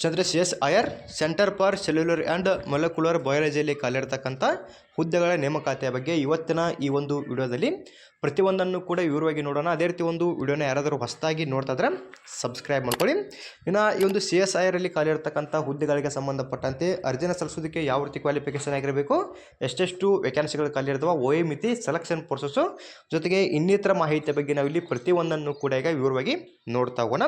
ಅಂದರೆ CSIR centre for cellular and molecular ಬಯಾಲಜಿಯಲ್ಲಿ ಖಾಲಿರ್ತಕ್ಕಂಥ ಹುದ್ದೆಗಳ ನೇಮಕಾತಿಯ ಬಗ್ಗೆ ಇವತ್ತಿನ ಈ ಒಂದು ವಿಡಿಯೋದಲ್ಲಿ ಪ್ರತಿಯೊಂದನ್ನು ಕೂಡ ವಿವರವಾಗಿ ನೋಡೋಣ. ಅದೇ ರೀತಿ ಒಂದು ವಿಡಿಯೋನ ಯಾರಾದರೂ ಹೊಸದಾಗಿ ನೋಡ್ತಾ ಇದ್ರೆ ಸಬ್ಸ್ಕ್ರೈಬ್ ಮಾಡ್ಕೊಳ್ಳಿ. ಇನ್ನು ಈ ಒಂದು CSIR ಅಲ್ಲಿ ಖಾಲಿರ್ತಕ್ಕಂಥ ಹುದ್ದೆಗಳಿಗೆ ಸಂಬಂಧಪಟ್ಟಂತೆ ಅರ್ಜಿನ ಸಲ್ಲಿಸೋದಕ್ಕೆ ಯಾವ ರೀತಿ ಕ್ವಾಲಿಫಿಕೇಷನ್ ಆಗಿರಬೇಕು, ಎಷ್ಟೆಷ್ಟು ವೇಕೆನ್ಸಿಗಳು ಖಾಲಿ ಇರ್ತವೆ, ವಯೋಮಿತಿ, ಸೆಲೆಕ್ಷನ್ ಪ್ರೊಸೆಸ್ಸು ಜೊತೆಗೆ ಇನ್ನಿತರ ಮಾಹಿತಿಯ ಬಗ್ಗೆ ನಾವಿಲ್ಲಿ ಪ್ರತಿಯೊಂದನ್ನು ಕೂಡ ಈಗ ವಿವರವಾಗಿ ನೋಡ್ತಾ ಹೋಗೋಣ.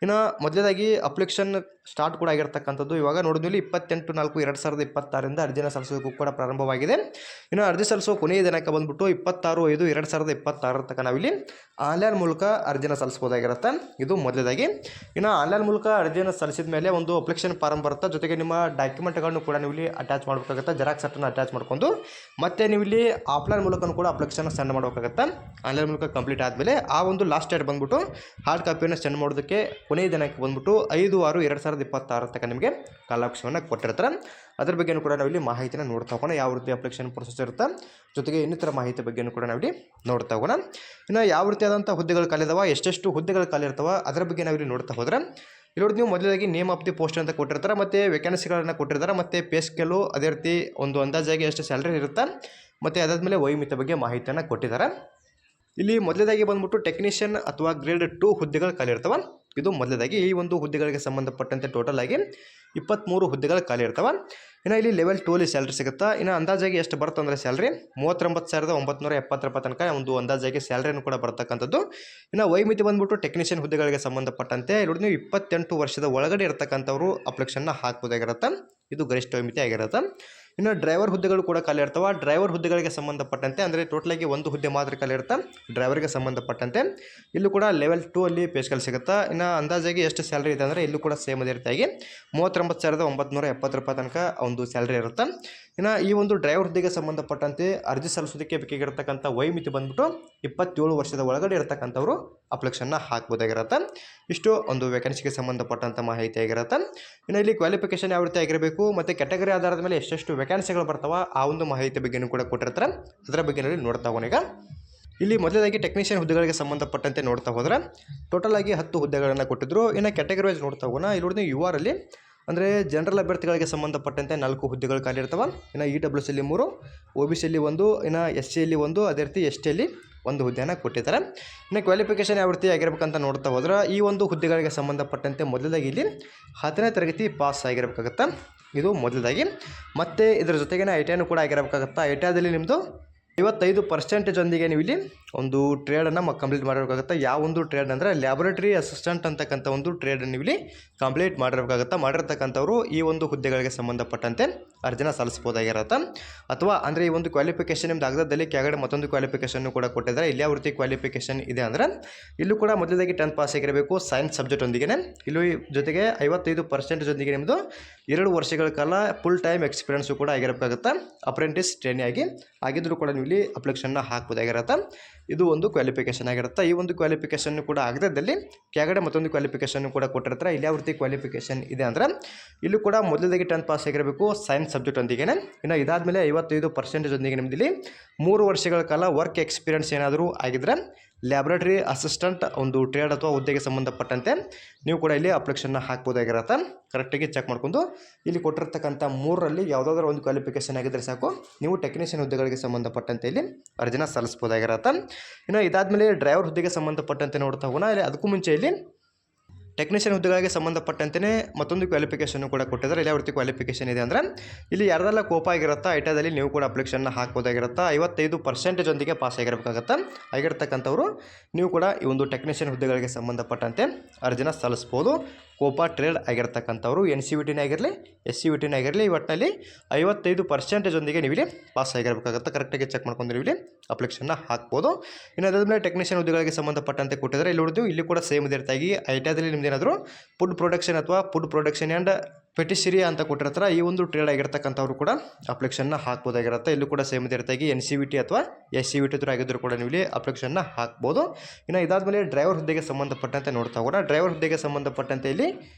ಇನ್ನು ಮೊದಲನೇದಾಗಿ ಅಪ್ಲಿಕೇಶನ್ ಸ್ಟಾರ್ಟ್ ಕೂಡ ಆಗಿರ್ತಕ್ಕಂಥದ್ದು ಇವಾಗ ನೋಡಿದ್ವಿ 28/4/2026 ಅರ್ಜಿನ ಸಲ್ಲಿಸೋದಕ್ಕೂ ಕೂಡ ಪ್ರಾರಂಭವಾಗಿದೆ. ಇನ್ನು ಅರ್ಜಿ ಸಲ್ಲಿಸೋ ಕೊನೆಯ ದಿನಾಂಕ ಬಂದ್ಬಿಟ್ಟು 26/5/2026 ತನಕ ನಾವಿಲ್ಲಿ ಆನ್ಲೈನ್ ಮೂಲಕ ಅರ್ಜಿನ ಸಲ್ಲಿಸಬಹುದಾಗಿರುತ್ತೆ. ಇದು ಮೊದಲನೇದಾಗಿ. ಇನ್ನು ಆನ್ಲೈನ್ ಮೂಲಕ ಅರ್ಜಿಯನ್ನು ಸಲ್ಲಿಸಿದ ಮೇಲೆ ಒಂದು ಅಪ್ಲಿಕೇಶನ್ ಫಾರಂ ಬರುತ್ತೆ, ಜೊತೆಗೆ ನಿಮ್ಮ ಡಾಕ್ಯುಮೆಂಟ್ಗಳನ್ನು ಕೂಡ ನೀವು ಇಲ್ಲಿ ಅಟ್ಯಾಚ್ ಮಾಡಬೇಕಾಗುತ್ತೆ. ಜೆರಾಕ್ಸ್ ಸೆಟ್ಟನ್ನು ಅಟ್ಯಾಚ್ ಮಾಡ್ಕೊಂಡು ಮತ್ತೆ ನೀವು ಇಲ್ಲಿ ಆಫ್ಲೈನ್ ಮೂಲಕ ಕೂಡ ಅಪ್ಲಿಕೇಶನ್ ಸೆಂಡ್ ಮಾಡಬೇಕಾಗುತ್ತೆ. ಆನ್ಲೈನ್ ಮೂಲಕ ಕಂಪ್ಲೀಟ್ ಆದಮೇಲೆ ಆ ಒಂದು ಲಾಸ್ಟ್ ಡೇಟ್ ಬಂದ್ಬಿಟ್ಟು ಹಾರ್ಡ್ ಕಾಪಿಯನ್ನು ಸೆಂಡ್ ಮಾಡೋದಕ್ಕೆ ಕೊನೆಯ ದಿನಾಂಕ ಬಂದ್ಬಿಟ್ಟು 5/6/2026 ತನಕ ನಿಮಗೆ ಕಾಲಾವಕಾಶವನ್ನು ಕೊಟ್ಟಿರ್ತಾರೆ. ಅದ್ರ ಬಗ್ಗೆಯೂ ಕೂಡ ನಾವಿಲ್ಲಿ ಮಾಹಿತಿನ ನೋಡ್ತಾ ಹೋಗೋಣ. ಯಾವ ರೀತಿ ಅಪ್ಲಿಕೇಶನ್ ಪ್ರೊಸೆಸ್ ಇರುತ್ತೆ, ಜೊತೆಗೆ ಇನ್ನಿತರ ಮಾಹಿತಿ ಬಗ್ಗೆಯೂ ಕೂಡ ನಾವಿಲ್ಲಿ ನೋಡ್ತಾ ಹೋಗೋಣ. ಇನ್ನು ಯಾವ ರೀತಿಯಾದಂಥ ಹುದ್ದೆಗಳು ಖಾಲಿದಾವ, ಎಷ್ಟೆಷ್ಟು ಹುದ್ದೆಗಳು ಖಾಲಿ ಇರ್ತಾವೆ ಅದರ ಬಗ್ಗೆ ನಾವಿಲ್ಲಿ ನೋಡ್ತಾ ಹೋದ್ರೆ ಇಲ್ಲಿ ನೋಡಿ, ನೀವು ಮೊದಲಾಗಿ ನೇಮ್ ಆಫ್ ದಿ ಪೋಸ್ಟ್ ಅಂತ ಕೊಟ್ಟಿರ್ತಾರೆ, ಮತ್ತು ವೇಕೆನ್ಸಿಗಳನ್ನು ಕೊಟ್ಟಿರ್ತಾರೆ, ಮತ್ತು ಪೇ ಸ್ಕೇಲು, ಅದೇ ರೀತಿ ಒಂದು ಅಂದಾಜಾಗಿ ಎಷ್ಟು ಸ್ಯಾಲ್ರಿ ಇರುತ್ತೆ, ಮತ್ತು ಅದಾದಮೇಲೆ ವಯೋಮಿತಿ ಬಗ್ಗೆ ಮಾಹಿತಿಯನ್ನು ಕೊಟ್ಟಿದ್ದಾರೆ. ಇಲ್ಲಿ ಮೊದಲೇದಾಗಿ ಬಂದ್ಬಿಟ್ಟು ಟೆಕ್ನಿಷಿಯನ್ ಅಥವಾ ಗ್ರೇಡ್ 2 ಹುದ್ದೆಗಳು ಖಾಲಿ ಇರ್ತವೆ. ಇದು ಮೊದಲೇದಾಗಿ ಈ ಒಂದು ಹುದ್ದೆಗಳಿಗೆ ಸಂಬಂಧಪಟ್ಟಂತೆ ಟೋಟಲ್ ಆಗಿ 23 ಹುದ್ದೆಗಳು ಖಾಲಿ ಇರ್ತವೆ. ಇನ್ನು ಇಲ್ಲಿ ಲೆವೆಲ್ 2 ಅಲ್ಲಿ ಸ್ಯಾಲ್ರಿ ಸಿಗುತ್ತೆ. ಇನ್ನು ಅಂದಾಜಾಗಿ ಎಷ್ಟು ಬರುತ್ತೆ ಅಂದರೆ ಸ್ಯಾಲ್ರಿ 39,970 ರೂಪಾಯಿ ತನಕ ಒಂದು ಅಂದಾಜಾಗಿ ಸ್ಯಾಲ್ರಿಯನ್ನು ಕೂಡ ಬರ್ತಕ್ಕಂಥದ್ದು. ಇನ್ನು ವಯೋಮಿತಿ ಬಂದ್ಬಿಟ್ಟು ಟೆಕ್ನಿಷಿಯನ್ ಹುದ್ದೆಗಳಿಗೆ ಸಂಬಂಧಪಟ್ಟಂತೆ ಇಲ್ಲಿ ನೀವು 28 ವರ್ಷದ ಒಳಗಡೆ ಇರತಕ್ಕಂಥವ್ರು ಅಪ್ಲಿಕೇಶನ್ನ ಹಾಕ್ಬೋದಾಗಿರುತ್ತೆ. ಇದು ಗರಿಷ್ಠ ವಯೋಮಿತಿ ಆಗಿರುತ್ತೆ. ಇನ್ನು ಡ್ರೈವರ್ ಹುದ್ದೆಗಳು ಕೂಡ ಖಾಲಿ ಇರ್ತವೆ. ಡ್ರೈವರ್ ಹುದ್ದೆಗಳಿಗೆ ಸಂಬಂಧಪಟ್ಟಂತೆ ಅಂದರೆ ಟೋಟಲಾಗಿ ಒಂದು ಹುದ್ದೆ ಮಾತ್ರ ಖಾಲಿ ಇರುತ್ತೆ. ಡ್ರೈವರ್ಗೆ ಸಂಬಂಧಪಟ್ಟಂತೆ ಇಲ್ಲೂ ಕೂಡ ಲೆವೆಲ್ 2 ಅಲ್ಲಿ ಪೇ ಸ್ಕೇಲ್ ಸಿಗುತ್ತೆ. ಇನ್ನು ಅಂದಾಜಾಗಿ ಎಷ್ಟು ಸ್ಯಾಲ್ರಿ ಇದೆ ಅಂದರೆ ಇಲ್ಲೂ ಕೂಡ ಸೇಮ್ ಅದೇ ರೀತಿಯಾಗಿ 39,970 ರೂಪಾಯಿ ತನಕ ಒಂದು ಸ್ಯಾಲ್ರಿ ಇರುತ್ತೆ. ಇನ್ನು ಈ ಒಂದು ಡ್ರೈವರ್ ಹುದ್ದೆಗೆ ಸಂಬಂಧಪಟ್ಟಂತೆ ಅರ್ಜಿ ಸಲ್ಲಿಸೋದಕ್ಕೆ ಬೇಕಾಗಿರ್ತಕ್ಕಂಥ ವಯೋಮಿತಿ ಬಂದ್ಬಿಟ್ಟು 27 ವರ್ಷದ ಒಳಗಡೆ ಇರತಕ್ಕಂಥವ್ರು ಅಪ್ಲಿಕೇಶನ್ನ ಹಾಕ್ಬೋದಾಗಿರುತ್ತೆ. ಇಷ್ಟು ಒಂದು ವೇಕೆನ್ಸಿಗೆ ಸಂಬಂಧಪಟ್ಟಂಥ ಮಾಹಿತಿ ಆಗಿರುತ್ತೆ. ಇನ್ನು ಇಲ್ಲಿ ಕ್ವಾಲಿಫಿಕೇಷನ್ ಯಾವ ರೀತಿ ಆಗಿರಬೇಕು, ಮತ್ತು ಕ್ಯಾಟಗರಿ ಆಧಾರದ ಮೇಲೆ ಎಷ್ಟೆಷ್ಟು ವೇಕೆನ್ಸಿಗಳು ಬರ್ತಾವೆ ಆ ಒಂದು ಮಾಹಿತಿ ಬಗ್ಗೆಯೂ ಕೂಡ ಕೊಟ್ಟಿರ್ತಾರೆ. ಅದರ ಬಗ್ಗೆ ನೋಡ್ತಾ ಹೋಗೋಣ. ಈಗ ಇಲ್ಲಿ ಮೊದಲಾಗಿ ಟೆಕ್ನಿಷಿಯನ್ ಹುದ್ದೆಗಳಿಗೆ ಸಂಬಂಧಪಟ್ಟಂತೆ ನೋಡ್ತಾ ಹೋದರೆ ಟೋಟಲ್ ಆಗಿ 10 ಹುದ್ದೆಗಳನ್ನು ಕೊಟ್ಟಿದ್ರು. ಇನ್ನು ಕ್ಯಾಟಗರಿ ವೈಸ್ ನೋಡ್ತಾ ಹೋಗೋಣ. ಇಲ್ಲಿ ನೋಡಿ ಯು ಆರ್ ಅಲ್ಲಿ ಅಂದರೆ ಜನರಲ್ ಅಭ್ಯರ್ಥಿಗಳಿಗೆ ಸಂಬಂಧಪಟ್ಟಂತೆ 4 ಹುದ್ದೆಗಳು ಖಾಲಿ ಇರ್ತವೆ. ಇನ್ನು EWS ಅಲ್ಲಿ 3, OBC ಅಲ್ಲಿ 1, ಇನ್ನು SC ಅಲ್ಲಿ 1, ಅದೇ ರೀತಿ ST ಅಲ್ಲಿ 1 ಹುದ್ದೆಯನ್ನು ಕೊಟ್ಟಿದ್ದಾರೆ. ಇನ್ನು ಕ್ವಾಲಿಫಿಕೇಷನ್ ಯಾವ ರೀತಿ ಆಗಿರ್ಬೇಕಂತ ನೋಡ್ತಾ ಹೋದ್ರೆ ಈ ಒಂದು ಹುದ್ದೆಗಳಿಗೆ ಸಂಬಂಧಪಟ್ಟಂತೆ ಮೊದಲಾಗಿ ಇಲ್ಲಿ 10ನೇ ತರಗತಿ ಪಾಸ್ ಆಗಿರಬೇಕಾಗತ್ತೆ. ಇದು ಮೊದಲಾಗಿ. ಮತ್ತು ಇದರ ಜೊತೆಗೇ ITI ಕೂಡ ಆಗಿರಬೇಕಾಗತ್ತೆ. ITIದಲ್ಲಿ ನಿಮ್ಮದು 55% ನೀವು ಇಲ್ಲಿ ಒಂದು ಟ್ರೇಡನ್ನು ಕಂಪ್ಲೀಟ್ ಮಾಡಿರಬೇಕಾಗುತ್ತೆ. ಯಾವ ಒಂದು ಟ್ರೇಡ್ ಅಂದರೆ ಲ್ಯಾಬೊರೇಟರಿ ಅಸಿಸ್ಟೆಂಟ್ ಅಂತಕ್ಕಂಥ ಒಂದು ಟ್ರೇಡನ್ನು ನೀವು ಇಲ್ಲಿ ಕಂಪ್ಲೀಟ್ ಮಾಡಿರಬೇಕಾಗುತ್ತೆ. ಮಾಡಿರ್ತಕ್ಕಂಥವ್ರು ಈ ಒಂದು ಹುದ್ದೆಗಳಿಗೆ ಸಂಬಂಧಪಟ್ಟಂತೆ ಅರ್ಜಿನ ಸಲ್ಲಿಸ್ಬೋದಾಗಿರುತ್ತೆ. ಅಥವಾ ಅಂದರೆ ಈ ಒಂದು ಕ್ವಾಲಿಫಿಕೇಷನ್ ನಿಮ್ದು ಆಗದಲ್ಲಿ ಕೆಳಗಡೆ ಮತ್ತೊಂದು ಕ್ವಾಲಿಫಿಕೇಷನ್ನು ಕೂಡ ಕೊಟ್ಟಿದ್ದಾರೆ. ಇಲ್ಲಿ ಯಾವ ರೀತಿ ಕ್ವಾಲಿಫಿಕೇಷನ್ ಇದೆ ಅಂದರೆ ಇಲ್ಲೂ ಕೂಡ ಮೊದಲಾಗಿ 10th ಪಾಸ್ ಆಗಿರಬೇಕು ಸೈನ್ಸ್ ಸಬ್ಜೆಕ್ಟ್ ಒಂದಿಗೆ. ಇಲ್ಲಿ ಜೊತೆಗೆ 55% ಜೊತೆಗೆ ನಿಮ್ಮದು 2 ವರ್ಷಗಳ ಕಾಲ ಫುಲ್ ಟೈಮ್ ಎಕ್ಸ್ಪೀರಿಯನ್ಸು ಕೂಡ ಆಗಿರಬೇಕಾಗುತ್ತೆ. ಅಪ್ರೆಂಟಿಸ್ ಟ್ರೈನಿ ಆಗಿದ್ದರೂ ಕೂಡ ನೀವು ಇಲ್ಲಿ ಅಪ್ಲಿಕೇಶನ್ನ ಹಾಕ್ಬೋದಾಗಿರುತ್ತೆ. ಇದು ಒಂದು ಕ್ವಾಲಿಫಿಕೇಷನ್ ಆಗಿರುತ್ತೆ. ಈ ಒಂದು ಕ್ವಾಲಿಫಿಕೇಷನ್ ಕೂಡ ಆಗದಲ್ಲಿ ಕೆಳಗಡೆ ಮತ್ತೊಂದು ಕ್ವಾಲಿಫಿಕೇಷನ್ ಕೂಡ ಕೊಟ್ಟಿರ್ತಾರೆ. ಇಲ್ಲಿ ಯಾವ ರೀತಿ ಕ್ವಾಲಿಫಿಕೇಷನ್ ಇದೆ ಅಂದರೆ ಇಲ್ಲೂ ಕೂಡ ಮೊದಲಾಗಿ 10th ಪಾಸ್ ಆಗಿರಬೇಕು ಸೈನ್ಸ್ ಸಬ್ಜೆಕ್ಟ್ ಒಂದಿಗೆ. ಇನ್ನು ಇದಾದಮೇಲೆ 55% ಜೊತೆಗೆ ನಿಮ್ಮಲ್ಲಿ 3 ವರ್ಷಗಳ ಕಾಲ ವರ್ಕ್ ಎಕ್ಸ್ಪೀರಿಯನ್ಸ್ ಏನಾದರೂ ಆಗಿದ್ರೆ ಲ್ಯಾಬೊರೇಟರಿ ಅಸಿಸ್ಟೆಂಟ್ ಒಂದು ಟ್ರೇಡ್ ಅಥವಾ ಹುದ್ದೆಗೆ ಸಂಬಂಧಪಟ್ಟಂತೆ ನೀವು ಕೂಡ ಇಲ್ಲಿ ಅಪ್ಲಿಕೇಶನ್ನ ಹಾಕ್ಬೋದಾಗಿರುತ್ತೆ. ಕರೆಕ್ಟಾಗಿ ಚೆಕ್ ಮಾಡ್ಕೊಂಡು ಇಲ್ಲಿ ಕೊಟ್ಟಿರ್ತಕ್ಕಂಥ 3ರಲ್ಲಿ ಯಾವುದಾದ್ರೂ ಒಂದು ಕ್ವಾಲಿಫಿಕೇಷನ್ ಆಗಿದ್ದರೆ ಸಾಕು, ನೀವು ಟೆಕ್ನಿಷಿಯನ್ ಹುದ್ದೆಗಳಿಗೆ ಸಂಬಂಧಪಟ್ಟಂತೆ ಇಲ್ಲಿ ಅರ್ಜಿನ ಸಲ್ಲಿಸ್ಬೋದಾಗಿರುತ್ತೆ. ಇನ್ನು ಇದಾದಮೇಲೆ ಡ್ರೈವರ್ ಹುದ್ದೆಗೆ ಸಂಬಂಧಪಟ್ಟಂತೆ ನೋಡ್ತಾ ಹೋಗೋಣ. ಇಲ್ಲಿ ಅದಕ್ಕೂ ಮುಂಚೆ ಇಲ್ಲಿ ಟೆಕ್ನಿಷಿಯನ್ ಹುದ್ದೆಗಳಿಗೆ ಸಂಬಂಧಪಟ್ಟಂತೆ ಮತ್ತೊಂದು ಕ್ವಾಲಿಫಿಕೇಷನ್ ಕೂಡ ಕೊಟ್ಟಿದ್ದಾರೆ. ಯಾವ ರೀತಿ ಕ್ವಾಲಿಫಿಕೇಷನ್ ಇದೆ ಅಂದರೆ ಇಲ್ಲಿ ಯಾರ್ದೆಲ್ಲ ಕೋಪ ಆಗಿರುತ್ತಾ ಐಟಿಯಲ್ಲಿ ನೀವು ಕೂಡ ಅಪ್ಲಿಕೇಶನ್ನ ಹಾಕ್ಬೋದಾಗಿರುತ್ತೆ. 55% ಒಂದಿಗೆ ಪಾಸ್ ಆಗಿರಬೇಕಾಗತ್ತೆ. ಆಗಿರ್ತಕ್ಕಂಥವ್ರು ನೀವು ಕೂಡ ಈ ಒಂದು ಟೆಕ್ನಿಷಿಯನ್ ಹುದ್ದೆಗಳಿಗೆ ಸಂಬಂಧಪಟ್ಟಂತೆ ಅರ್ಜಿನ ಸಲ್ಲಿಸ್ಬೋದು. ಕೋಪ ಟ್ರೇಡ್ ಆಗಿರ್ತಕ್ಕಂಥವ್ರು NCVTನೇ ಆಗಿರಲಿ SCVTನೇ ಆಗಿರಲಿ ಒಟ್ಟಿನಲ್ಲಿ 55% ಜೊತೆಗೆ ನೀವು ಇಲ್ಲಿ ಪಾಸ್ ಆಗಿರಬೇಕಾಗುತ್ತೆ. ಕರೆಕ್ಟಾಗಿ ಚೆಕ್ ಮಾಡ್ಕೊಂಡು ನೀವು ಇಲ್ಲಿ ಅಪ್ಲಿಕೇಶನ್ನ ಹಾಕ್ಬೋದು. ಇನ್ನು ಅದಾದಮೇಲೆ ಟೆಕ್ನಿಷಿಯನ್ ಹುದ್ದೆಗಳಿಗೆ ಸಂಬಂಧಪಟ್ಟಂತೆ ಕೊಟ್ಟಿದ್ದಾರೆ. ಇಲ್ಲಿ ನೋಡಿದ್ವಿ ಇಲ್ಲಿ ಕೂಡ ಸೇಮ್ ಇದೇ ರೀತಿಯಾಗಿ ಐಟಿಯಲ್ಲಿ ನಿಮ್ದು ಏನಾದರೂ ಫುಡ್ ಪ್ರೊಡಕ್ಷನ್ ಅಥವಾ ಫುಡ್ ಪ್ರೊಡಕ್ಷನ್ ಆ್ಯಂಡ್ ಪೆಟಿಸಿರಿ ಅಂತ ಕೊಟ್ಟಿರ್ತಾರೆ. ಈ ಒಂದು ಟ್ರೇಡ್ ಆಗಿರ್ತಕ್ಕಂಥವ್ರು ಕೂಡ ಅಪ್ಲಿಕೇಶನ್ನ ಹಾಕ್ಬೋದಾಗಿರುತ್ತೆ. ಇಲ್ಲೂ ಕೂಡ ಸೇಮ್ ಇದೇ ರೀತಿಯಾಗಿ NCVT ಅಥವಾ SCVT ಥ್ರೂ ಆಗಿದ್ದರೂ ಕೂಡ ನೀವು ಇಲ್ಲಿ ಅಪ್ಲಿಕೇಶನ್ನ ಹಾಕ್ಬೋದು. ಇನ್ನು ಇದಾದಮೇಲೆ ಡ್ರೈವರ್ ಹುದ್ದೆಗೆ ಸಂಬಂಧಪಟ್ಟಂತೆ ನೋಡ್ತಾ ಹೋಗೋಣ. ಡ್ರೈವರ್ ಹುದ್ದೆಗೆ ಸಂಬಂಧಪಟ್ಟಂತೆ ಇಲ್ಲಿ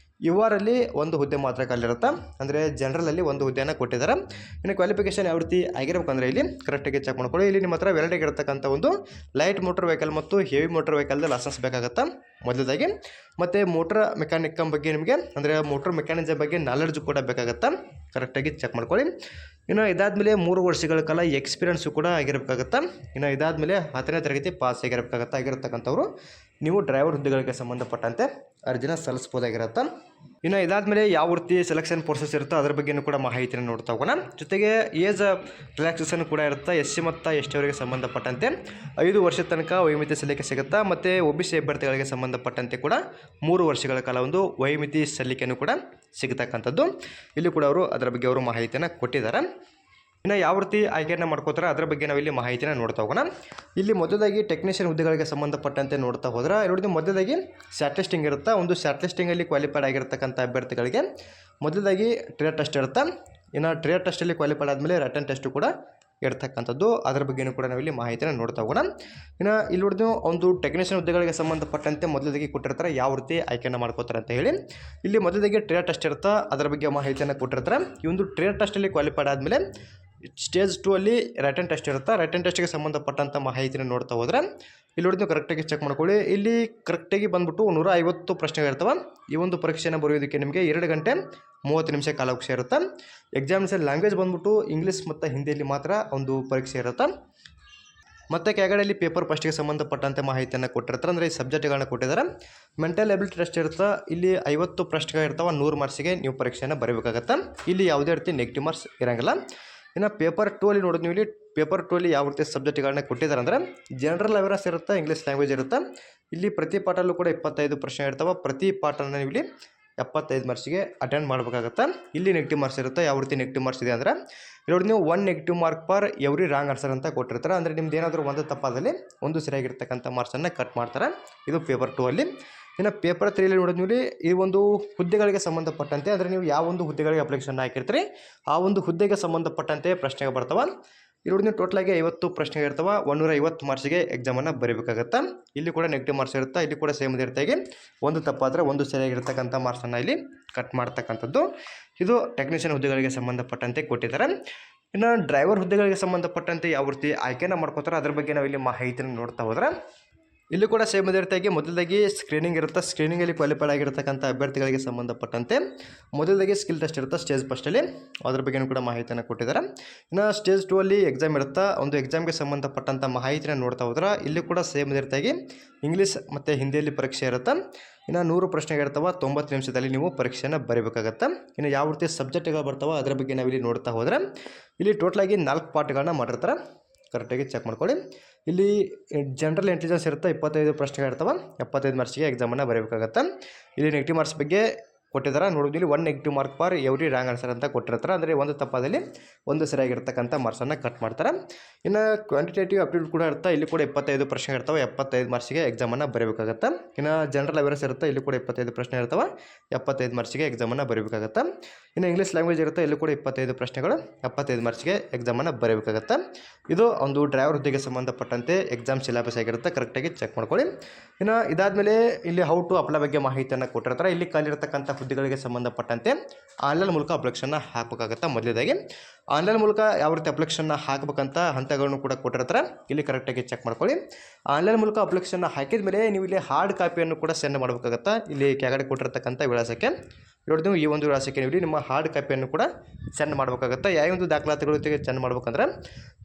ಇವರಲ್ಲಿ ಒಂದು ಹುದ್ದೆ ಮಾತ್ರ ಖಾಲಿರುತ್ತೆ, ಅಂದರೆ ಜನರಲಲ್ಲಿ ಒಂದು ಹುದ್ದೆಯನ್ನು ಕೊಟ್ಟಿದ್ದಾರೆ. ಇನ್ನು ಕ್ವಾಲಿಫಿಕೇಷನ್ ಯಾವ ರೀತಿ ಆಗಿರ್ಬೇಕಂದ್ರೆ ಇಲ್ಲಿ ಕರೆಕ್ಟಾಗಿ ಚೆಕ್ ಮಾಡ್ಕೊಳ್ಳಿ. ಇಲ್ಲಿ ನಿಮ್ಮ ಹತ್ರ ವೆರೈಟಿ ಇರತಕ್ಕಂಥ ಒಂದು ಲೈಟ್ ಮೋಟರ್ ವೆಹಿಕಲ್ ಮತ್ತು ಹೆವಿ ಮೋಟರ್ ವೆಹಿಕಲ್ದು ಲೈಸೆನ್ಸ್ ಬೇಕಾಗುತ್ತೆ ಮೊದಲಾಗಿ. ಮತ್ತು ಮೋಟರ್ ಮೆಕ್ಯಾನಿಕಮ್ ಬಗ್ಗೆ ನಿಮಗೆ ಅಂದರೆ ಮೋಟರ್ ಮೆಕ್ಯಾನಿಸಮ್ ಬಗ್ಗೆ ನಾಲೆಡ್ಜ್ ಕೂಡ ಬೇಕಾಗುತ್ತೆ, ಕರೆಕ್ಟಾಗಿ ಚೆಕ್ ಮಾಡ್ಕೊಳ್ಳಿ. ಇನ್ನು ಇದಾದಮೇಲೆ 3 ವರ್ಷಗಳ ಕಾಲ ಎಕ್ಸ್ಪೀರಿಯನ್ಸು ಕೂಡ ಆಗಿರಬೇಕಾಗತ್ತೆ. ಇನ್ನು ಇದಾದಮೇಲೆ 10ನೇ ತರಗತಿ ಪಾಸ್ ಆಗಿರತಕ್ಕಂಥವ್ರು ನೀವು ಡ್ರೈವರ್ ಹುದ್ದೆಗಳಿಗೆ ಸಂಬಂಧಪಟ್ಟಂತೆ ಅರ್ಜಿನ ಸಲ್ಲಿಸ್ಬೋದಾಗಿರುತ್ತೆ. ಇನ್ನು ಇದಾದಮೇಲೆ ಯಾವ ರೀತಿ ಸೆಲೆಕ್ಷನ್ ಪ್ರೋಸೆಸ್ ಇರುತ್ತೋ ಅದ್ರ ಬಗ್ಗೆಯೂ ಕೂಡ ಮಾಹಿತಿಯನ್ನು ನೋಡ್ತಾ ಹೋಗೋಣ. ಜೊತೆಗೆ ಏಜ್ ರಿಲ್ಯಾಕ್ಸೇಷನ್ ಕೂಡ ಇರುತ್ತೆ. SC ಮತ್ತು ST ಅವರಿಗೆ ಸಂಬಂಧಪಟ್ಟಂತೆ 5 ವರ್ಷದ ತನಕ ವಯೋಮಿತಿ ಸಲ್ಲಿಕೆ ಸಿಗುತ್ತೆ. ಮತ್ತು OBC ಅಭ್ಯರ್ಥಿಗಳಿಗೆ ಸಂಬಂಧಪಟ್ಟಂತೆ ಕೂಡ 3 ವರ್ಷಗಳ ಕಾಲ ಒಂದು ವಯೋಮಿತಿ ಸಲ್ಲಿಕೆಯನ್ನು ಕೂಡ ಸಿಗತಕ್ಕಂಥದ್ದು. ಇಲ್ಲಿ ಕೂಡ ಅದರ ಬಗ್ಗೆ ಅವರು ಮಾಹಿತಿಯನ್ನು ಕೊಟ್ಟಿದ್ದಾರೆ. ಇನ್ನು ಯಾವ ರೀತಿ ಆಯ್ಕೆಯನ್ನು ಮಾಡ್ಕೋತಾರೆ ಅದರ ಬಗ್ಗೆ ನಾವು ಇಲ್ಲಿ ಮಾಹಿತಿನ ನೋಡ್ತಾ ಹೋಗೋಣ. ಇಲ್ಲಿ ಮೊದಲಾಗಿ ಟೆಕ್ನಿಷಿಯನ್ ಹುದ್ದೆಗಳಿಗೆ ಸಂಬಂಧಪಟ್ಟಂತೆ ನೋಡ್ತಾ ಹೋದ್ರೆ ನೋಡಿ, ಮೊದಲಾಗಿ ಶಾರ್ಟ್ ಲಿಸ್ಟಿಂಗ್ ಇರುತ್ತೆ. ಒಂದು ಶಾರ್ಟ್ ಲಿಸ್ಟಿಂಗಲ್ಲಿ ಕ್ವಾಲಿಫೈಡ್ ಆಗಿರ್ತಕ್ಕಂಥ ಅಭ್ಯರ್ಥಿಗಳಿಗೆ ಮೊದಲಾಗಿ ಟ್ರೇಡ್ ಟೆಸ್ಟ್ ಇರುತ್ತೆ. ಇನ್ನು ಟ್ರೇಡ್ ಟೆಸ್ಟಲ್ಲಿ ಕ್ವಾಲಿಫೈಡ್ ಆದಮೇಲೆ ರಿಟರ್ನ್ ಟೆಸ್ಟು ಕೂಡ ಇರ್ತಕ್ಕಂಥದ್ದು. ಅದರ ಬಗ್ಗೆಯೂ ಕೂಡ ನಾವಿಲ್ಲಿ ಮಾಹಿತಿನ ನೋಡ್ತಾ ಹೋಗೋಣ. ಇನ್ನು ಇಲ್ಲಿ ನೋಡಿದ್ವಿ ಒಂದು ಟೆಕ್ನಿಷಿಯನ್ ಹುದ್ದೆಗಳಿಗೆ ಸಂಬಂಧಪಟ್ಟಂತೆ ಮೊದಲಾಗಿ ಕೊಟ್ಟಿರ್ತಾರೆ ಯಾವ ರೀತಿ ಆಯ್ಕೆಯನ್ನು ಮಾಡ್ಕೋತಾರೆ ಅಂತ ಹೇಳಿ. ಇಲ್ಲಿ ಮೊದಲಾಗಿ ಟ್ರೇಡ್ ಟೆಸ್ಟ್ ಇರುತ್ತೆ, ಅದರ ಬಗ್ಗೆ ಮಾಹಿತಿಯನ್ನು ಕೊಟ್ಟಿರ್ತಾರೆ. ಈ ಒಂದು ಟ್ರೇಡ್ ಟೆಸ್ಟಲ್ಲಿ ಕ್ವಾಲಿಫೈಡ್ ಆದಮೇಲೆ ಸ್ಟೇಜ್ 2 ಅಲ್ಲಿ ರಿಟರ್ನ್ ಟೆಸ್ಟ್ ಇರುತ್ತೆ. ರಿಟರ್ನ್ ಟೆಸ್ಟ್ಗೆ ಸಂಬಂಧಪಟ್ಟಂಥ ಮಾಹಿತಿನ ನೋಡ್ತಾ ಹೋದರೆ ಇಲ್ಲಿ ನೋಡಿದ್ವಿ ಕರೆಕ್ಟಾಗಿ ಚೆಕ್ ಮಾಡ್ಕೊಳ್ಳಿ. ಇಲ್ಲಿ ಕರೆಕ್ಟಾಗಿ ಬಂದ್ಬಿಟ್ಟು 150 ಪ್ರಶ್ನೆಗಳಿರ್ತವೆ. ಈ ಒಂದು ಪರೀಕ್ಷೆಯನ್ನು ಬರೆಯೋದಕ್ಕೆ ನಿಮಗೆ 2 ಗಂಟೆ 30 ನಿಮಿಷ ಕಾಲಾವಕಾಶ ಇರುತ್ತೆ. ಎಕ್ಸಾಮಿನೇಷನ್ ಲ್ಯಾಂಗ್ವೇಜ್ ಬಂದ್ಬಿಟ್ಟು ಇಂಗ್ಲೀಷ್ ಮತ್ತು ಹಿಂದಿಯಲ್ಲಿ ಮಾತ್ರ ಒಂದು ಪರೀಕ್ಷೆ ಇರುತ್ತೆ. ಮತ್ತು ಕೆಳಗಡೆಯಲ್ಲಿ ಪೇಪರ್ ಫಸ್ಟ್ಗೆ ಸಂಬಂಧಪಟ್ಟಂತೆ ಮಾಹಿತಿಯನ್ನು ಕೊಟ್ಟಿರ್ತಾರೆ, ಅಂದರೆ ಈ ಸಬ್ಜೆಕ್ಟ್ಗಳನ್ನ ಕೊಟ್ಟಿದ್ದಾರೆ. ಮೆಂಟಲ್ ಎಬಿಲಿಟಿ ಟೆಸ್ಟ್ ಇರುತ್ತೆ. ಇಲ್ಲಿ 50 ಪ್ರಶ್ನೆಗಳಿರ್ತಾವೆ. 100 ಮಾರ್ಕ್ಸಿಗೆ ನೀವು ಪರೀಕ್ಷೆಯನ್ನು ಬರೀಬೇಕಾಗತ್ತೆ. ಇಲ್ಲಿ ಯಾವುದೇ ರೀತಿ ನೆಗೆಟಿವ್ ಮಾರ್ಕ್ಸ್ ಇರೋಂಗಿಲ್ಲ. ಇನ್ನು ಪೇಪರ್ 2 ಅಲ್ಲಿ ನೋಡೋದು ನೀವು ಇಲ್ಲಿ ಪೇಪರ್ 2 ಅಲ್ಲಿ ಯಾವ ರೀತಿ ಸಬ್ಜೆಕ್ಟ್ಗಳನ್ನ ಕೊಟ್ಟಿದ್ದಾರೆ ಅಂದರೆ ಜನರಲ್ ಅವೇರ್ನೆಸ್ ಇರುತ್ತೆ, ಇಂಗ್ಲೀಷ್ ಲ್ಯಾಂಗ್ವೇಜ್ ಇರುತ್ತೆ. ಇಲ್ಲಿ ಪ್ರತಿ ಪಾಠಲ್ಲೂ ಕೂಡ 25 ಪ್ರಶ್ನೆ ಇರ್ತವೆ. ಪ್ರತಿ ಪಾಠನ ನೀವು ಇಲ್ಲಿ 75 ಮಾರ್ಕ್ಸಿಗೆ ಅಟೆಂಡ್ ಮಾಡಬೇಕಾಗತ್ತೆ. ಇಲ್ಲಿ ನೆಗೆಟಿವ್ ಮಾರ್ಕ್ಸ್ ಇರುತ್ತೆ. ಯಾವ ರೀತಿ ನೆಗೆಟಿವ್ ಮಾರ್ಕ್ಸ್ ಇದೆ ಅಂದರೆ ನೋಡಿ ನೀವು 1 negative mark per every wrong answer ಅಂತ ಕೊಟ್ಟಿರ್ತಾರೆ. ಅಂದರೆ ನಿಮ್ದು ಏನಾದರೂ ಒಂದು ತಪ್ಪಾದಲ್ಲಿ ಒಂದು ಸರಿಯಾಗಿರ್ತಕ್ಕಂಥ ಮಾರ್ಕ್ಸನ್ನು ಕಟ್ ಮಾಡ್ತಾರೆ. ಇದು ಪೇಪರ್ 2 ಅಲ್ಲಿ. ಇನ್ನು ಪೇಪರ್ 3 ಅಲ್ಲಿ ನೋಡೋದು ನೀವು ಈ ಒಂದು ಹುದ್ದೆಗಳಿಗೆ ಸಂಬಂಧಪಟ್ಟಂತೆ ಅಂದರೆ ನೀವು ಯಾವ ಒಂದು ಹುದ್ದೆಗಳಿಗೆ ಅಪ್ಲಿಕೇಶನ್ ಹಾಕಿರ್ತೀರಿ ಆ ಒಂದು ಹುದ್ದೆಗೆ ಸಂಬಂಧಪಟ್ಟಂತೆ ಪ್ರಶ್ನೆಗಳು ಬರ್ತಾವೆ. ಇಲ್ಲಿ ನೋಡಿ ನೀವು ಟೋಟಲಾಗಿ 50 ಪ್ರಶ್ನೆಗಳು ಇರ್ತವೆ. 150 ಮಾರ್ಕ್ಸಿಗೆ ಎಕ್ಸಾಮನ್ನು ಬರೀಬೇಕಾಗತ್ತೆ. ಇಲ್ಲಿ ಕೂಡ ನೆಗೆಟಿವ್ ಮಾರ್ಕ್ಸ್ ಇರುತ್ತೆ. ಇಲ್ಲಿ ಕೂಡ ಸೇಮ್ ಇರ್ತಾಗಿ ಒಂದು ತಪ್ಪಾದರೆ ಒಂದು ಸರಿಯಾಗಿರ್ತಕ್ಕಂಥ ಮಾರ್ಕ್ಸನ್ನು ಇಲ್ಲಿ ಕಟ್ ಮಾಡ್ತಕ್ಕಂಥದ್ದು. ಇದು ಟೆಕ್ನಿಷಿಯನ್ ಹುದ್ದೆಗಳಿಗೆ ಸಂಬಂಧಪಟ್ಟಂತೆ ಕೊಟ್ಟಿದ್ದಾರೆ. ಇನ್ನು ಡ್ರೈವರ್ ಹುದ್ದೆಗಳಿಗೆ ಸಂಬಂಧಪಟ್ಟಂತೆ ಯಾವ ರೀತಿ ಆಯ್ಕೆನ ಮಾಡ್ಕೋತಾರೆ ಅದ್ರ ಬಗ್ಗೆ ನಾವು ಇಲ್ಲಿ ಮಾಹಿತಿಯನ್ನು ನೋಡ್ತಾ ಹೋದ್ರೆ ಇಲ್ಲಿ ಕೂಡ ಸೇಮ್ ಅದೇ ರೀತಿಯಾಗಿ ಮೊದಲಾಗಿ ಸ್ಕ್ರೀನಿಂಗ್ ಇರುತ್ತೆ. ಸ್ಕ್ರೀನಿಂಗಲ್ಲಿ ಕ್ವಾಲಿಫೈಡ್ ಆಗಿರ್ತಕ್ಕಂಥ ಅಭ್ಯರ್ಥಿಗಳಿಗೆ ಸಂಬಂಧಪಟ್ಟಂತೆ ಮೊದಲಾಗಿ ಸ್ಕಿಲ್ ಟೆಸ್ಟ್ ಇರುತ್ತೆ ಸ್ಟೇಜ್ ಫಸ್ಟಲ್ಲಿ, ಅದ್ರ ಬಗ್ಗೆಯೂ ಕೂಡ ಮಾಹಿತಿಯನ್ನು ಕೊಟ್ಟಿದ್ದಾರೆ. ಇನ್ನು ಸ್ಟೇಜ್ 2 ಅಲ್ಲಿ ಎಕ್ಸಾಮ್ ಇರುತ್ತೆ. ಒಂದು ಎಕ್ಸಾಮ್ಗೆ ಸಂಬಂಧಪಟ್ಟಂಥ ಮಾಹಿತಿನ ನೋಡ್ತಾ ಹೋದ್ರೆ ಇಲ್ಲಿ ಕೂಡ ಸೇಮ್ ಅದೇ ರೀತಿಯಾಗಿ ಇಂಗ್ಲೀಷ್ ಮತ್ತು ಹಿಂದಿಯಲ್ಲಿ ಪರೀಕ್ಷೆ ಇರುತ್ತೆ. ಇನ್ನು 100 ಪ್ರಶ್ನೆಗಳಿರ್ತವೆ. 90 ನಿಮಿಷದಲ್ಲಿ ನೀವು ಪರೀಕ್ಷೆಯನ್ನು ಬರೀಬೇಕಾಗತ್ತೆ. ಇನ್ನು ಯಾವ ರೀತಿ ಸಬ್ಜೆಕ್ಟ್ಗಳು ಬರ್ತಾವೆ ಅದರ ಬಗ್ಗೆ ನಾವಿಲ್ಲಿ ನೋಡ್ತಾ ಹೋದರೆ ಇಲ್ಲಿ ಟೋಟಲಾಗಿ 4 ಪಾರ್ಟ್ಗಳನ್ನ ಮಾಡಿರ್ತಾರೆ. ಕರೆಕ್ಟಾಗಿ ಚೆಕ್ ಮಾಡ್ಕೊಳ್ಳಿ. ಇಲ್ಲಿ ಜನರಲ್ ಇಂಟೆಲಿಜೆನ್ಸ್ ಇರುತ್ತೆ. 25 ಪ್ರಶ್ನೆಗಳಿರ್ತವೆ. 75 ಮಾರ್ಕ್ಸಿಗೆ ಎಕ್ಸಾಮನ್ನು ಬರೀಬೇಕಾಗತ್ತೆ. ಇಲ್ಲಿ ನೆಗೆಟಿವ್ ಮಾರ್ಕ್ಸ್ ಬಗ್ಗೆ ಕೊಟ್ಟಿದ್ದಾರೆ. ನೋಡೋದು ಇಲ್ಲಿ 1 negative mark per every wrong answer ಅಂತ ಕೊಟ್ಟಿರ್ತಾರೆ. ಅಂದರೆ ಒಂದು ತಪ್ಪಾದಲ್ಲಿ ಒಂದು ಸರಿಯಾಗಿರ್ತಕ್ಕಂಥ ಮಾರ್ಕ್ಸನ್ನು ಕಟ್ ಮಾಡ್ತಾರೆ. ಇನ್ನು ಕ್ವಾಂಟಿಟೇಟಿವ್ ಅಪ್ಟಿಟ್ಯೂಡ್ ಕೂಡ ಇರುತ್ತೆ. ಇಲ್ಲಿ ಕೂಡ 25 ಪ್ರಶ್ನೆ ಇರ್ತವೆ. 75 ಮಾರ್ಕ್ಸಿಗೆ ಎಕ್ಸಾಮನ್ನು ಬರೀಬೇಕಾಗತ್ತೆ. ಇನ್ನು ಜನರಲ್ ಅವೇರ್ನೆಸ್ ಇರುತ್ತೆ. ಇಲ್ಲಿ ಕೂಡ 25 ಪ್ರಶ್ನೆ ಇರ್ತವೆ. 75 ಮಾರ್ಕ್ಸಿಗೆ ಎಕ್ಸಾಮನ್ನು ಬರೀಬೇಕಾಗತ್ತೆ. ಇನ್ನು ಇಂಗ್ಲೀಷ್ ಲ್ಯಾಂಗ್ವೇಜ್ ಇರುತ್ತೆ. ಇಲ್ಲಿ ಕೂಡ 25 ಪ್ರಶ್ನೆಗಳು 75 ಮಾರ್ಕ್ಸಿಗೆ ಎಕ್ಸಾಮನ್ನು ಬರೀಬೇಕಾಗತ್ತೆ. ಇದು ಒಂದು ಡ್ರೈವರ್ ಹುದ್ದೆಗೆ ಸಂಬಂಧಪಟ್ಟಂತೆ ಎಕ್ಸಾಮ್ ಸಿಲೆಬಸ್ ಆಗಿರುತ್ತೆ. ಕರೆಕ್ಟಾಗಿ ಚೆಕ್ ಮಾಡ್ಕೊಳ್ಳಿ. ಇನ್ನು ಇದಾದಮೇಲೆ ಇಲ್ಲಿ ಹೌ ಟು ಅಪ್ಲೈ ಬಗ್ಗೆ ಮಾಹಿತಿಯನ್ನು ಕೊಟ್ಟಿರ್ತಾರೆ. ಇಲ್ಲಿ ಖಾಲಿರ್ತಕ್ಕಂಥ ಹುದ್ದೆಗಳಿಗೆ ಸಂಬಂಧಪಟ್ಟಂತೆ ಆನ್ಲೈನ್ ಮೂಲಕ ಅಪ್ಲಿಕೇಶನ್ನ ಹಾಕಬೇಕಾಗತ್ತೆ. ಮೊದಲೇದಾಗಿ ಆನ್ಲೈನ್ ಮೂಲಕ ಯಾವ ರೀತಿ ಅಪ್ಲಿಕೇಶನ್ನ ಹಾಕಬೇಕಂತ ಹಂತಗಳನ್ನು ಕೂಡ ಕೊಟ್ಟಿರ್ತಾರೆ. ಇಲ್ಲಿ ಕರೆಕ್ಟಾಗಿ ಚೆಕ್ ಮಾಡ್ಕೊಳ್ಳಿ. ಆನ್ಲೈನ್ ಮೂಲಕ ಅಪ್ಲಿಕೇಶನ್ನ ಹಾಕಿದ ಮೇಲೆ ನೀವು ಇಲ್ಲಿ ಹಾರ್ಡ್ ಕಾಪಿಯನ್ನು ಕೂಡ ಸೆಂಡ್ ಮಾಡಬೇಕಾಗತ್ತೆ. ಇಲ್ಲಿ ಕೆಳಗಡೆ ಕೊಟ್ಟಿರ್ತಕ್ಕಂಥ ವಿಳಾಸಕ್ಕೆ ನೋಡಿ ನೀವು ಈ ಒಂದು ವಿಳಾಸಕ್ಕೆ ನೀವು ನಿಮ್ಮ ಹಾರ್ಡ್ ಕಾಪಿಯನ್ನು ಕೂಡ ಸೆಂಡ್ ಮಾಡಬೇಕಾಗತ್ತೆ. ಯಾವ ಒಂದು ದಾಖಲಾತಿಗಳ ಜೊತೆಗೆ ಸೆಂಡ್ ಮಾಡ್ಬೇಕಂದ್ರೆ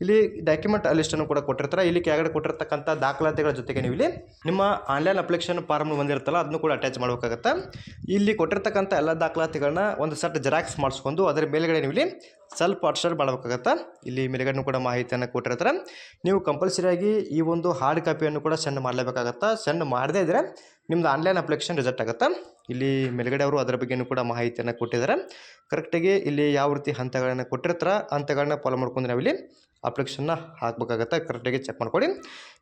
ಇಲ್ಲಿ ಡಾಕ್ಯುಮೆಂಟ್ ಲಿಸ್ಟನ್ನು ಕೂಡ ಕೊಟ್ಟಿರ್ತಾರೆ. ಇಲ್ಲಿ ಕೆಳಗಡೆ ಕೊಟ್ಟಿರ್ತಕ್ಕಂಥ ದಾಖಲಾತಿಗಳ ಜೊತೆಗೆ ನೀವು ಇಲ್ಲಿ ನಿಮ್ಮ ಆನ್ಲೈನ್ ಅಪ್ಲಿಕೇಶನ್ ಫಾರ್ಮ್ ಬಂದಿರುತ್ತಲ್ಲ ಅದನ್ನು ಕೂಡ ಅಟ್ಯಾಚ್ ಮಾಡಬೇಕಾಗತ್ತೆ. ಇಲ್ಲಿ ಕೊಟ್ಟಿರ್ತಕ್ಕಂಥ ಎಲ್ಲ ದಾಖಲಾತಿಗಳನ್ನ ಒಂದು ಸೆಟ್ ಜೆರಾಕ್ಸ್ ಮಾಡಿಸ್ಕೊಂಡು ಅದರ ಮೇಲ್ಗಡೆ ನೀವು ಇಲ್ಲಿ ಸ್ವಲ್ಪ ಅಕ್ಷರ ಮಾಡಬೇಕಾಗತ್ತೆ. ಇಲ್ಲಿ ಮೇಲ್ಗಡೆ ಕೂಡ ಮಾಹಿತಿಯನ್ನು ಕೊಟ್ಟಿರ್ತಾರೆ. ನೀವು ಕಂಪಲ್ಸರಿಯಾಗಿ ಈ ಒಂದು ಹಾರ್ಡ್ ಕಾಪಿಯನ್ನು ಕೂಡ ಸೆಂಡ್ ಮಾಡಲೇಬೇಕಾಗತ್ತೆ. ಸೆಂಡ್ ಮಾಡದೇ ಇದ್ದರೆ ನಿಮ್ಮದು ಆನ್ಲೈನ್ ಅಪ್ಲಿಕೇಶನ್ ರಿಜೆಕ್ಟ್ ಆಗುತ್ತೆ. ಇಲ್ಲಿ ಮೇಲ್ಗಡೆ ಅವರು ಅದರ ಬಗ್ಗೆಯೂ ಕೂಡ ಮಾಹಿತಿಯನ್ನು ಕೊಟ್ಟಿದ್ದಾರೆ. ಕರೆಕ್ಟಾಗಿ ಇಲ್ಲಿ ಯಾವ ರೀತಿ ಹಂತಗಳನ್ನು ಕೊಟ್ಟಿರ್ತಾರೆ ಹಂತಗಳನ್ನ ಫಾಲೋ ಮಾಡ್ಕೊಂಡು ನಾವಿಲ್ಲಿ ಅಪ್ಲಿಕೇಶನ್ನ ಹಾಕಬೇಕಾಗತ್ತೆ. ಕರೆಕ್ಟಾಗಿ ಚೆಕ್ ಮಾಡ್ಕೊಳ್ಳಿ.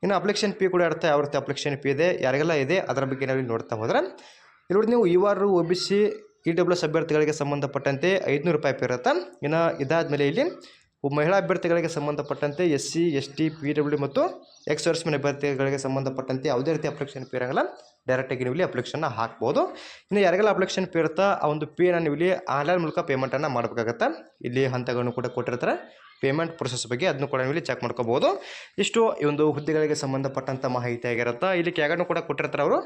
ಇನ್ನು ಅಪ್ಲಿಕೇಶನ್ ಫೀ ಕೂಡ ಇರುತ್ತೆ. ಯಾವ ರೀತಿ ಅಪ್ಲಿಕೇಶನ್ ಫೀ ಇದೆ ಯಾರಿಗೆಲ್ಲ ಇದೆ ಅದರ ಬಗ್ಗೆ ನಾವಿಲ್ಲಿ ನೋಡ್ತಾ ಹೋದರೆ ಇಲ್ಲಿ ನೋಡಿ ನೀವು UR OBC EWS ಅಭ್ಯರ್ಥಿಗಳಿಗೆ ಸಂಬಂಧಪಟ್ಟಂತೆ 500 ರೂಪಾಯಿ ಫೀ ಇರುತ್ತೆ. ಇನ್ನು ಇದಾದಮೇಲೆ ಇಲ್ಲಿ ಮಹಿಳಾ ಅಭ್ಯರ್ಥಿಗಳಿಗೆ ಸಂಬಂಧಪಟ್ಟಂತೆ SC ST PWD ಮತ್ತು ಎಕ್ಸ್ ಸರ್ವಿಸ್ಮೆನ್ ಅಭ್ಯರ್ಥಿಗಳಿಗೆ ಸಂಬಂಧಪಟ್ಟಂತೆ ಯಾವುದೇ ರೀತಿ ಅಪ್ಲಿಕೇಶನ್ ಫೀ ಇರೋಂಗಿಲ್ಲ, ಡೈರೆಕ್ಟಾಗಿ ನೀವು ಇಲ್ಲಿ ಅಪ್ಲಿಕೇಶನ್ನ ಹಾಕ್ಬೋದು. ಇನ್ನು ಯಾರಿಗೆಲ್ಲ ಅಪ್ಲಿಕೇಶನ್ ಫೀ ಇರುತ್ತಾ ಆ ಒಂದು ಫೀನ ನೀವು ಇಲ್ಲಿ ಆನ್ಲೈನ್ ಮೂಲಕ ಪೇಮೆಂಟನ್ನು ಮಾಡಬೇಕಾಗತ್ತೆ. ಇಲ್ಲಿ ಹಂತಗಳನ್ನು ಕೂಡ ಕೊಟ್ಟಿರ್ತಾರೆ, ಪೇಮೆಂಟ್ ಪ್ರೊಸೆಸ್ ಬಗ್ಗೆ ಅದನ್ನು ಕೂಡ ನೀವು ಇಲ್ಲಿ ಚೆಕ್ ಮಾಡ್ಕೋಬೋದು. ಇಷ್ಟು ಈ ಒಂದು ಹುದ್ದೆಗಳಿಗೆ ಸಂಬಂಧಪಟ್ಟಂಥ ಮಾಹಿತಿ ಆಗಿರುತ್ತೆ. ಇಲ್ಲಿ ಕೆಳಗಡೆ ಕೂಡ ಕೊಟ್ಟಿರ್ತಾರೆ ಅವರು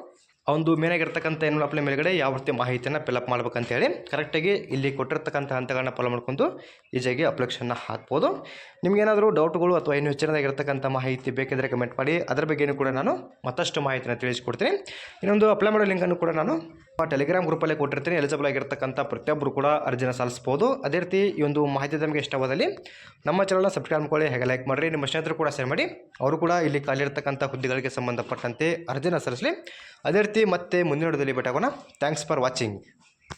ಆ ಒಂದು ಮೇನಾಗಿರ್ತಕ್ಕಂಥ ಎನ್ರೋಲ್ ಅಪ್ಲೈ ಮೇಲ್ಗಡೆ ಯಾವ ರೀತಿ ಮಾಹಿತಿಯನ್ನು ಫಿಲಪ್ ಮಾಡ್ಬೇಕಂತ ಹೇಳಿ ಕರೆಕ್ಟಾಗಿ ಇಲ್ಲಿ ಕೊಟ್ಟಿರ್ತಕ್ಕಂಥ ಹಂತಗಳನ್ನ ಫಾಲೋ ಮಾಡ್ಕೊಂಡು ಈಸಿಯಾಗಿ ಅಪ್ಲಿಕೇಶನ್ನ ಹಾಕ್ಬೋದು. ನಿಮಗೇನಾದರೂ ಡೌಟ್ಗಳು ಅಥವಾ ಇನ್ನೂ ಹೆಚ್ಚಿನದಾಗಿರ್ತಕ್ಕಂಥ ಮಾಹಿತಿ ಬೇಕಿದ್ದರೆ ಕಮೆಂಟ್ ಮಾಡಿ, ಅದರ ಬಗ್ಗೆಯೂ ಕೂಡ ನಾನು ಮತ್ತಷ್ಟು ಮಾಹಿತಿನ ತಿಳಿಸ್ಕೊಡ್ತೀನಿ. ಇನ್ನೊಂದು ಅಪ್ಲೈ ಮಾಡೋ ಲಿಂಕನ್ನು ಕೂಡ ನಾನು ಟೆಲಿಗ್ರಾಮ್ ಗ್ರೂಪಲ್ಲೇ ಕೊಟ್ಟಿರ್ತೀನಿ. ಎಲಿಜಿಬಲ್ ಆಗಿರ್ತಕ್ಕಂಥ ಪ್ರತಿಯೊಬ್ಬರು ಕೂಡ ಅರ್ಜಿನ ಸಲ್ಲಿಸ್ಬೋದು. ಅದೇ ರೀತಿ ಈ ಒಂದು ಮಾಹಿತಿ ನಮಗೆ ಇಷ್ಟವಾದಲ್ಲಿ ನಮ್ಮ ಚಾನಲ್ನ ಸಬ್ಸ್ಕ್ರೈಬ್ ಮಾಡ್ಕೊಳ್ಳಿ, ಹಾಗೆ ಲೈಕ್ ಮಾಡಿರಿ, ನಿಮ್ಮ ಸ್ನೇಹಿತರು ಕೂಡ ಶೇರ್ ಮಾಡಿ, ಅವರು ಕೂಡ ಇಲ್ಲಿ ಖಾಲಿರ್ತಕ್ಕಂಥ ಹುದ್ದೆಗಳಿಗೆ ಸಂಬಂಧಪಟ್ಟಂತೆ ಅರ್ಜಿನ ಸಲ್ಲಿಸಲಿ. ಅದೇ ರೀತಿ ಮತ್ತೆ ಮುಂದಿನ ವಿಡಿಯೋದಲ್ಲಿ ಭೇಟಿಯಾಗೋಣ. Thanks for watching.